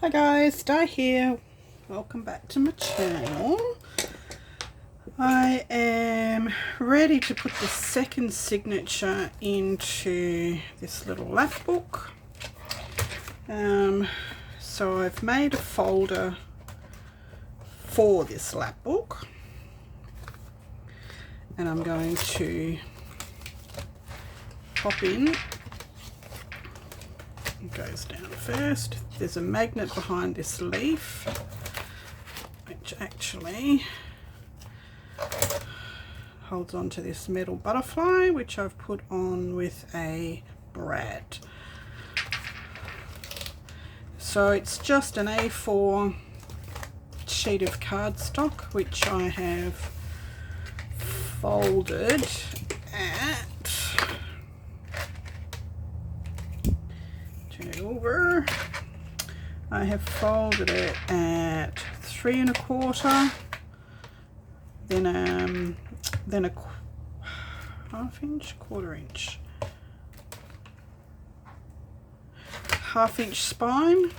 Hi guys, Di here. Welcome back to my channel. I am ready to put the second signature into this little lap book. So I've made a folder for this lap book and I'm going to pop in. It goes down first. There's a magnet behind this leaf which actually holds on to this metal butterfly, which I've put on with a brad. So it's just an A4 sheet of cardstock which I have folded at, turn it over, I have folded it at 3 1/4, then a half inch, quarter inch, half-inch spine,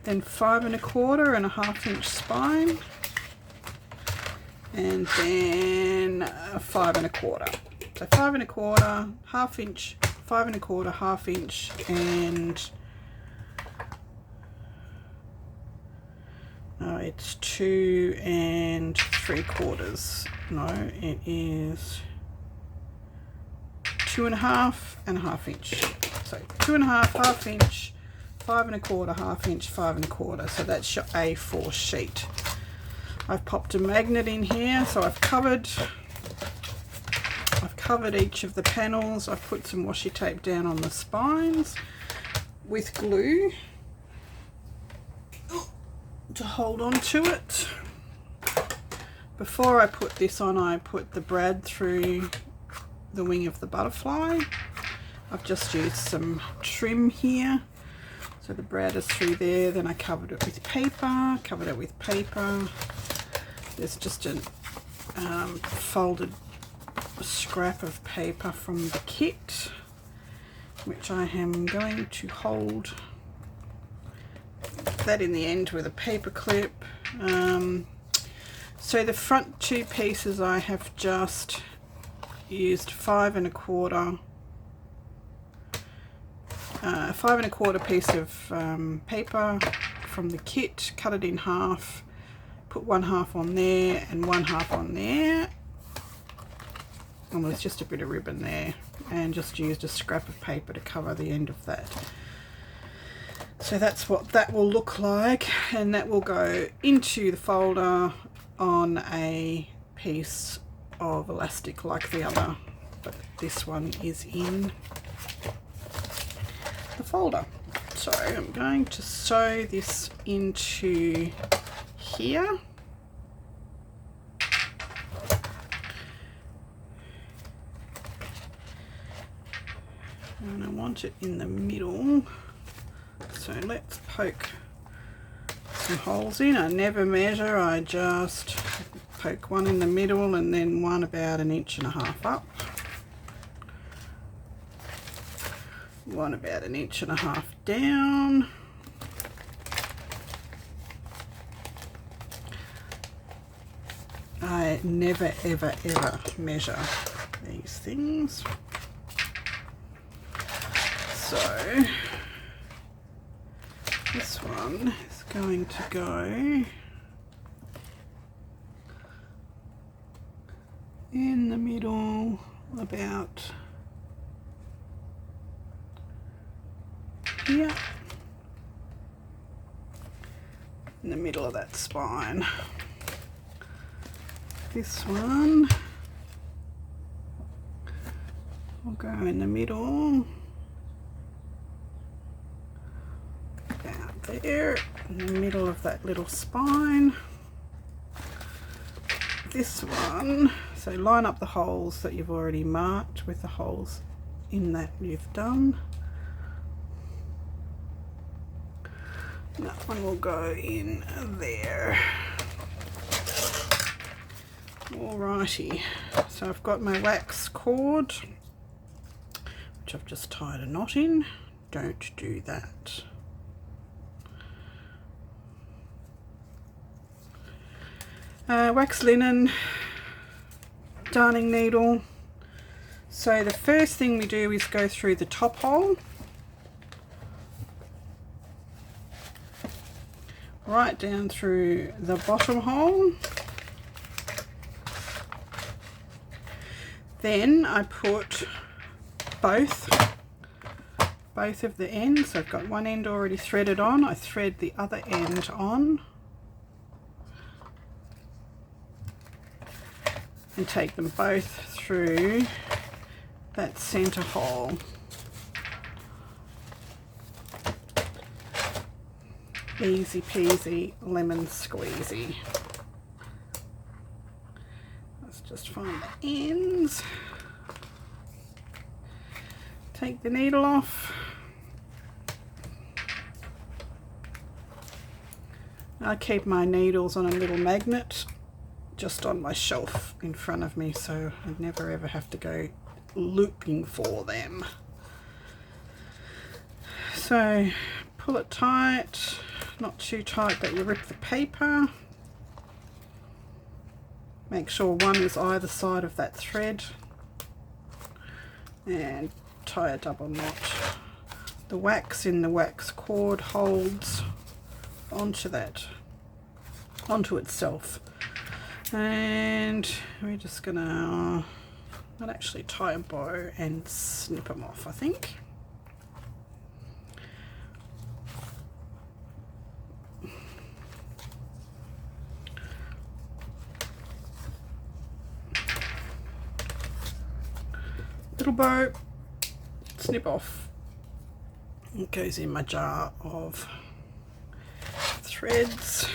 then 5 1/4 and a half-inch spine, and then 5 1/4. So 5 1/4, half-inch, 5 1/4, half-inch, and it's 2 3/4. No, it is 2 1/2 and a half-inch. So 2 1/2, half-inch, 5 1/4, half-inch, 5 1/4. So that's your A4 sheet. I've popped a magnet in here, so I've covered each of the panels. I've put some washi tape down on the spines with glue to hold on to it. Before I put this on, I put the brad through the wing of the butterfly. I've just used some trim here, so the brad is through there. Then I covered it with paper, There's just a folded scrap of paper from the kit, which I am going to hold that in the end with a paper clip. So the front two pieces I have just used 5 1/4, 5 1/4 piece of paper from the kit, cut it in half, put one half on there and one half on there, and there's just a bit of ribbon there, and just used a scrap of paper to cover the end of that. So that's what that will look like, and that will go into the folder on a piece of elastic like the other, but this one is in the folder. So I'm going to sew this into here. And I want it in the middle. So let's poke some holes in. I never measure, I just poke one in the middle and then one about 1.5 inches up. One about 1.5 inches down. I never ever measure these things. So this one is going to go in the middle, about here, in the middle of that spine. This one will go in the middle, about there, in the middle of that little spine. This one, so line up the holes that you've already marked with the holes in that you've done. That one will go in there. Alrighty, so I've got my wax cord, which I've just tied a knot in. Don't do that. Wax linen, darning needle. So the first thing we do is go through the top hole, right down through the bottom hole. Then I put both of the ends. I've got one end already threaded on. I thread the other end on and take them both through that center hole. Easy peasy lemon squeezy. Let's just find the ends. Take the needle off. I keep my needles on a little magnet just on my shelf in front of me, so I never ever have to go looking for them. So pull it tight, not too tight that you rip the paper. Make sure one is either side of that thread and tie a double knot. The wax in the wax cord holds onto itself, and we're just gonna not actually tie a bow and snip them off, I think. Little bow, snip off. It goes in my jar of threads.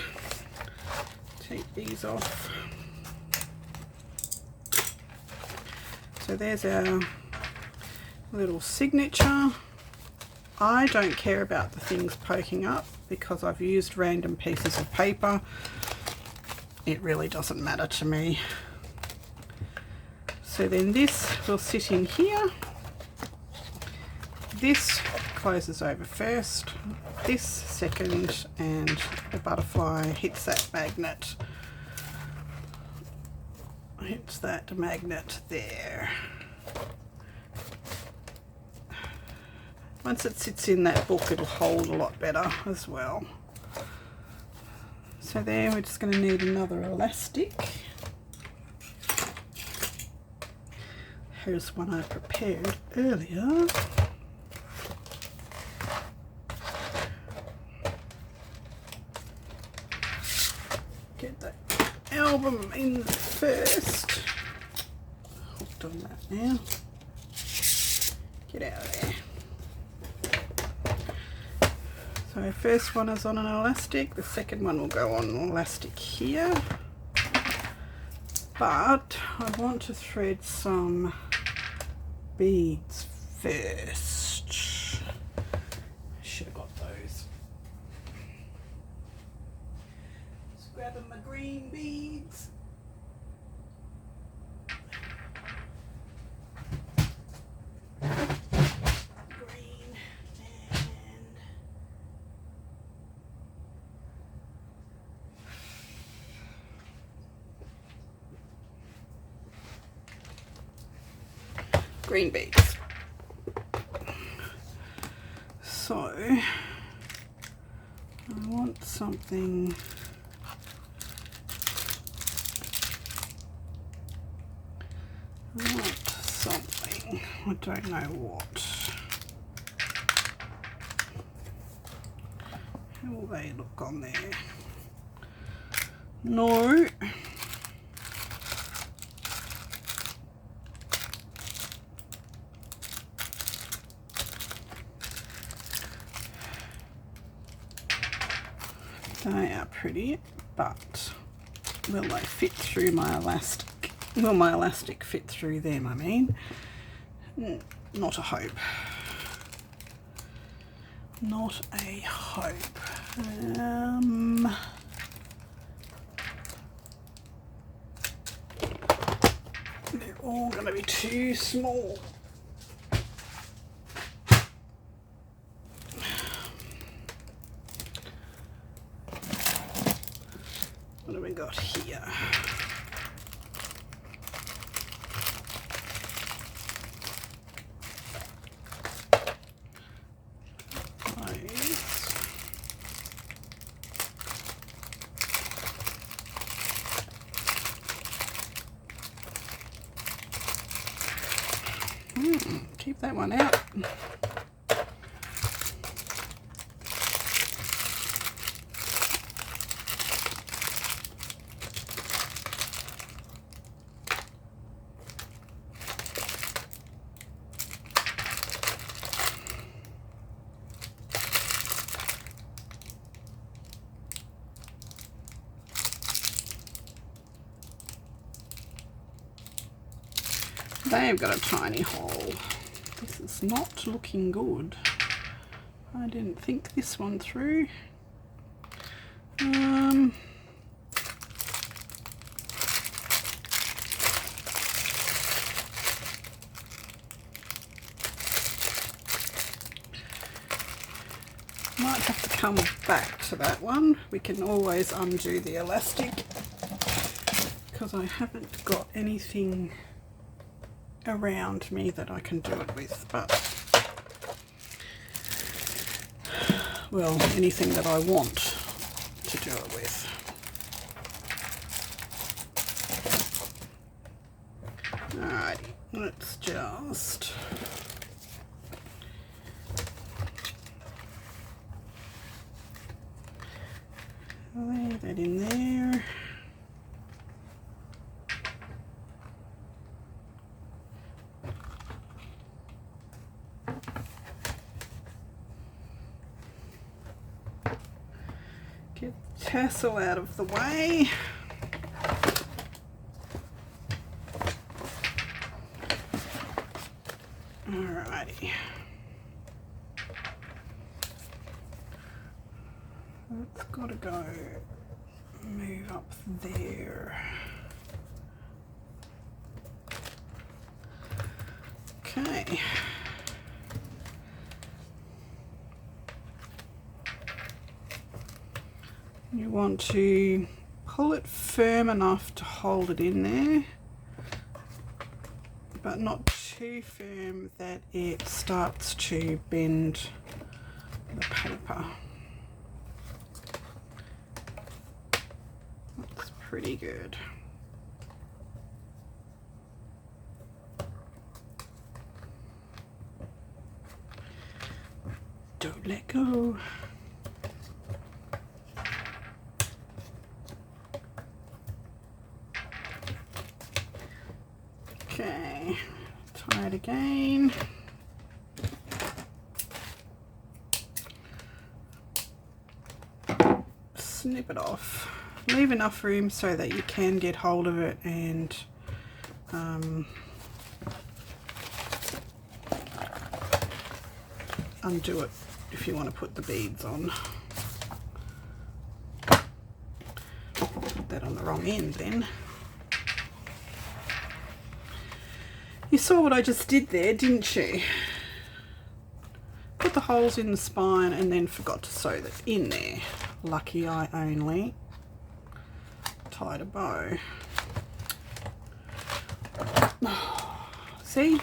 Take these off. So there's our little signature. I don't care about the things poking up because I've used random pieces of paper. It really doesn't matter to me. So then this will sit in here. This closes over first, this second, and the butterfly hits that magnet. Hits that magnet there. Once it sits in that book, it'll hold a lot better as well. So there, we're just going to need another elastic. Here's one I prepared earlier. Get that album in first. Hooked on that now. Get out of there. So first one is on an elastic, the second one will go on an elastic here. But I want to thread some beads first. Should have got those. Just grabbing my green beads. Green and green beads. So I want something I don't know what. How will they look on there? No. They are pretty, but will they fit through my elastic? Will my elastic fit through them, I mean? Not a hope. Not a hope. They're all going to be too small. What have we got here? Keep that one out. They've got a tiny hole. This is not looking good. I didn't think this one through. Might have to come back to that one. We can always undo the elastic because I haven't got anything around me that I can do it with, but well, anything that I want to do it with. Alrighty, let's just lay that in there. Get the tassel out of the way. Alrighty. That's got to go, move up there. Okay. You want to pull it firm enough to hold it in there, but not too firm that it starts to bend the paper. That's pretty good. Don't let go. Okay, tie it again. Snip it off. Leave enough room so that you can get hold of it and undo it if you want to put the beads on. Put that on the wrong end then. You saw what I just did there, didn't you? Put the holes in the spine and then forgot to sew that in there. Lucky I only tied a bow. See?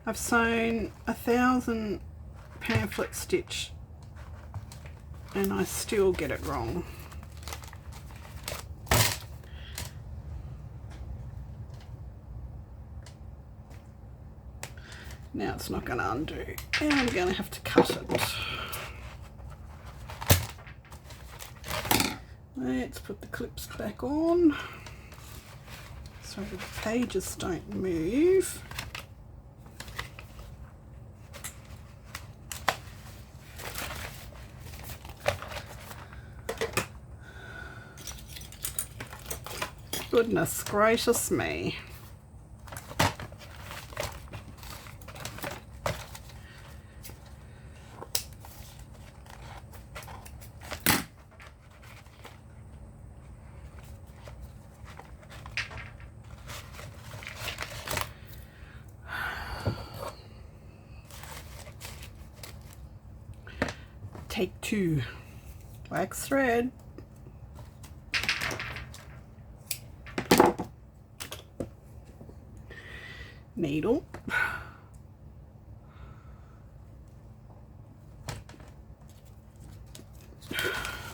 I've sewn 1,000 pamphlet stitch and I still get it wrong. Now it's not going to undo, and I'm going to have to cut it. Let's put the clips back on so the pages don't move. Goodness gracious me. Take 2, wax thread. needle.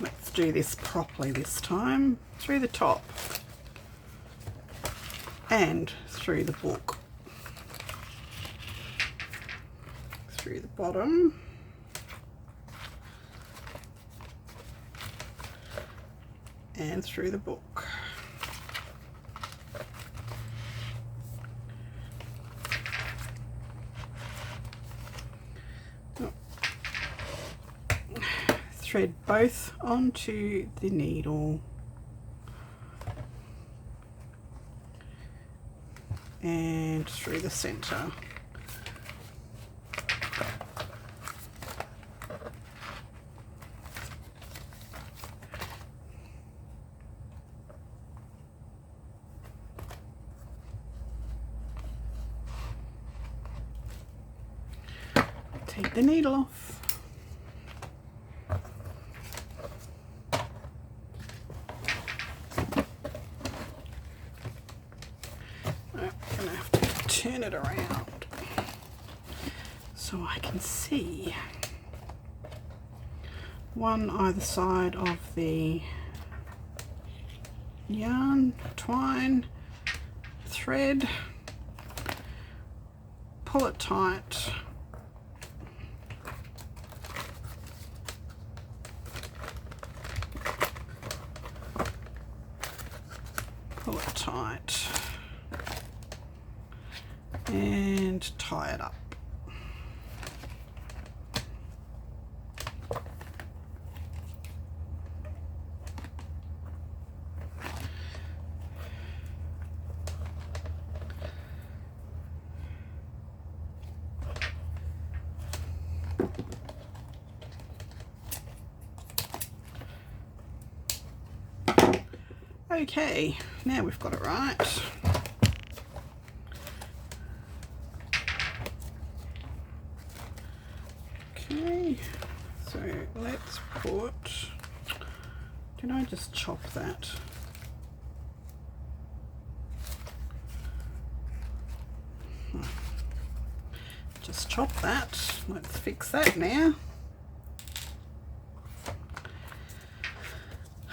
Let's do this properly this time. Through the top and through the book. Through the bottom. And through the book. Thread both onto the needle and through the center. Take the needle off. Turn it around so I can see one either side of the yarn, twine, thread, pull it tight, pull it tight, and tie it up. Okay, now we've got it right. Okay, so let's put, did I just chop that? Just chop that. Let's fix that now.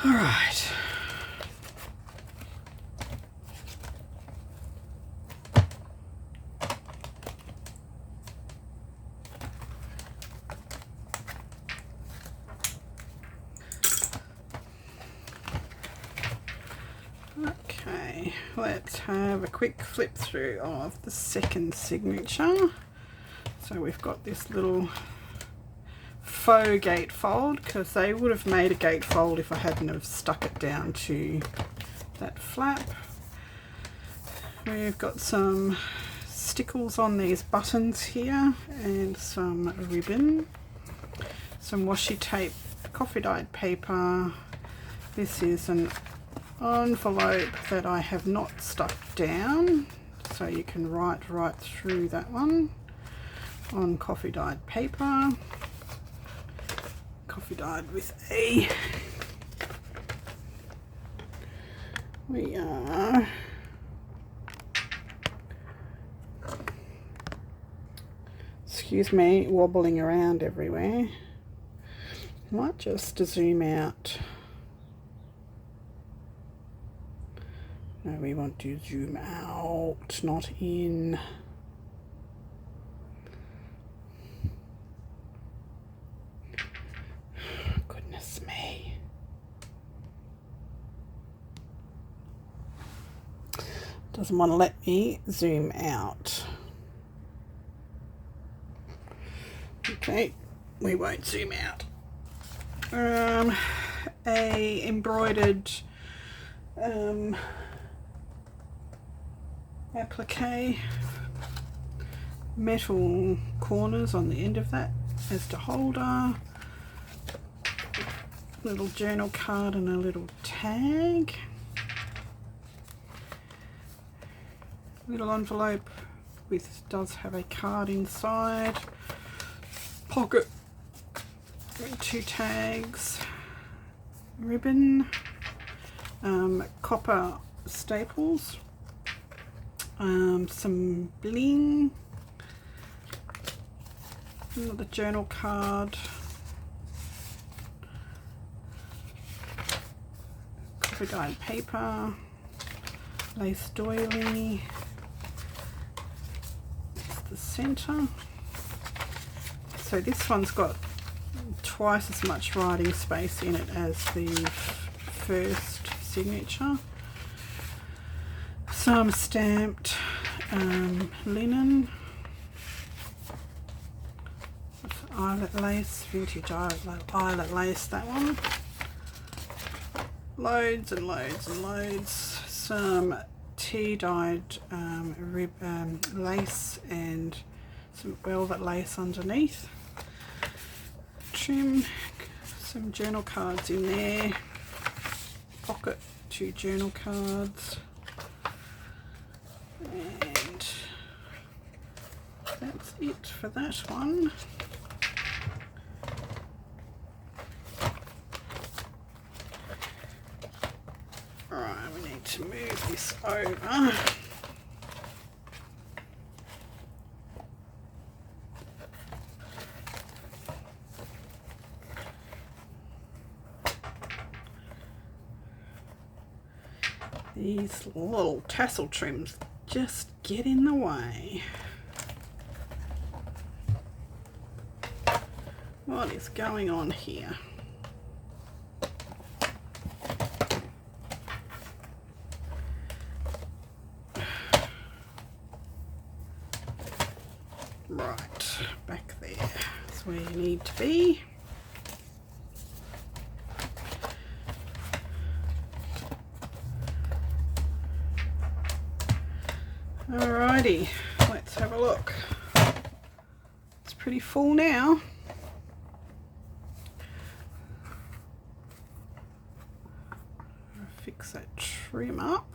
All right. Okay, let's have a quick flip through of the second signature. So we've got this little faux gatefold, because they would have made a gatefold if I hadn't have stuck it down to that flap. We've got some stickles on these buttons here and some ribbon, some washi tape, coffee dyed paper. This is an envelope that I have not stuck down, so you can write right through that one on coffee dyed paper, coffee dyed with a, we are excuse me, wobbling around everywhere. Might just zoom out. No, we want to zoom out, not in. Goodness me. Doesn't want to let me zoom out. Okay, we won't zoom out. A embroidered applique, metal corners on the end of that as the holder, little journal card and a little tag, little envelope with, does have a card inside, pocket, 2 tags, ribbon, copper staples, some bling, another journal card, coffee dyed paper, lace doily, that's the center. So this one's got twice as much writing space in it as the first signature. Some stamped linen, eyelet lace, vintage eyelet lace, that one. Loads and loads and loads. Some tea dyed lace and some velvet lace underneath. Trim, some journal cards in there. Pocket, 2 journal cards. And that's it for that one. Alright, we need to move this over. These little tassel trims just get in the way. What is going on here? Right, back there. That's where you need to be. Alrighty, let's have a look. It's pretty full now. Fix that trim up.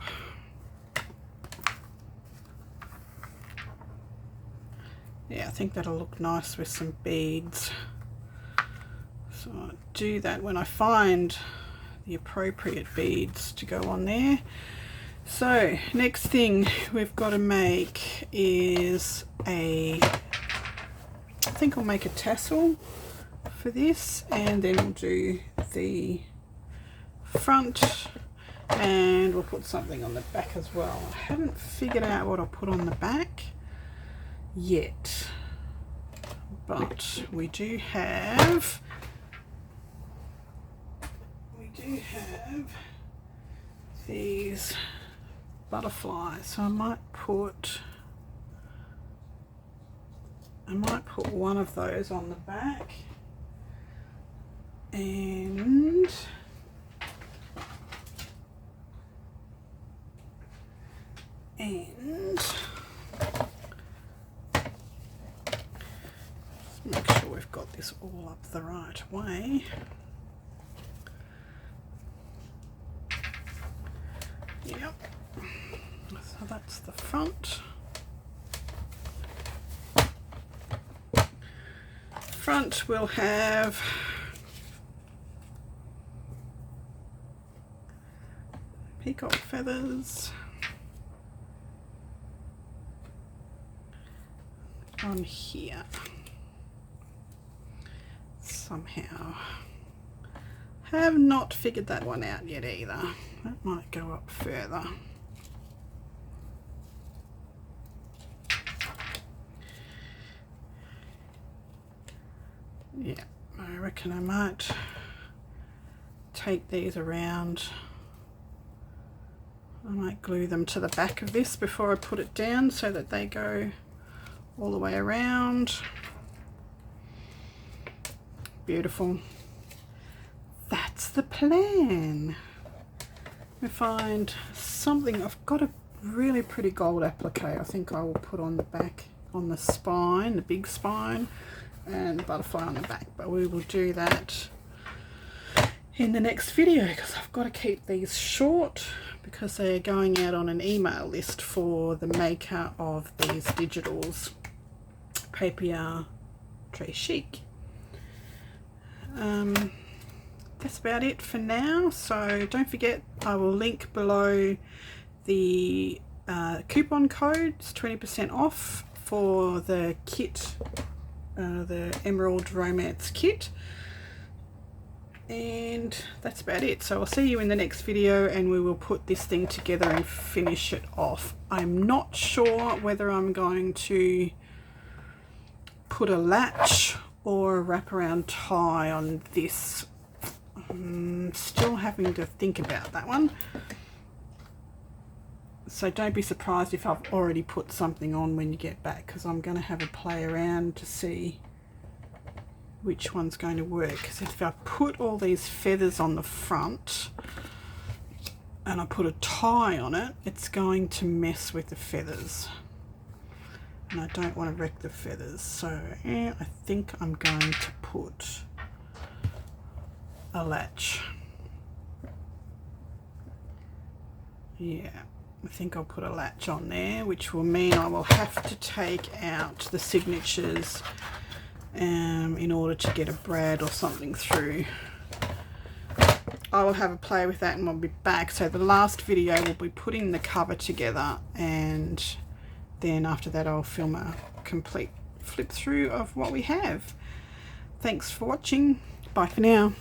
Yeah, I think that'll look nice with some beads. So I'll do that when I find the appropriate beads to go on there. So next thing we've got to make is I think I'll make a tassel for this, and then we'll do the front, and we'll put something on the back as well. I haven't figured out what I'll put on the back yet, but we do have these butterflies, so I might put one of those on the back, and make sure we've got this all up the right way. Yep. So that's the front. Front will have peacock feathers on here somehow. Have not figured that one out yet either. That might go up further. Yeah, I reckon I might take these around. I might glue them to the back of this before I put it down so that they go all the way around. Beautiful. That's the plan. We find something. I've got a really pretty gold applique. I think I will put on the back, on the spine, the big spine, and the butterfly on the back, but we will do that in the next video because I've got to keep these short because they're going out on an email list for the maker of these digitals, Papier Tres Chic. That's about it for now, so don't forget I will link below the coupon code. It's 20% off for the kit, the Emerald Romance kit. And that's about it. So I'll see you in the next video, and we will put this thing together and finish it off. I'm not sure whether I'm going to put a latch or a wraparound tie on this. I'm still having to think about that one. So don't be surprised if I've already put something on when you get back, because I'm going to have a play around to see which one's going to work. Because if I put all these feathers on the front and I put a tie on it, it's going to mess with the feathers, and I don't want to wreck the feathers. So I think I'm going to put a latch. Yeah, I think I'll put a latch on there, which will mean I will have to take out the signatures in order to get a brad or something through. I will have a play with that and we'll be back. So the last video will be putting the cover together, and then after that I'll film a complete flip through of what we have. Thanks for watching. Bye for now.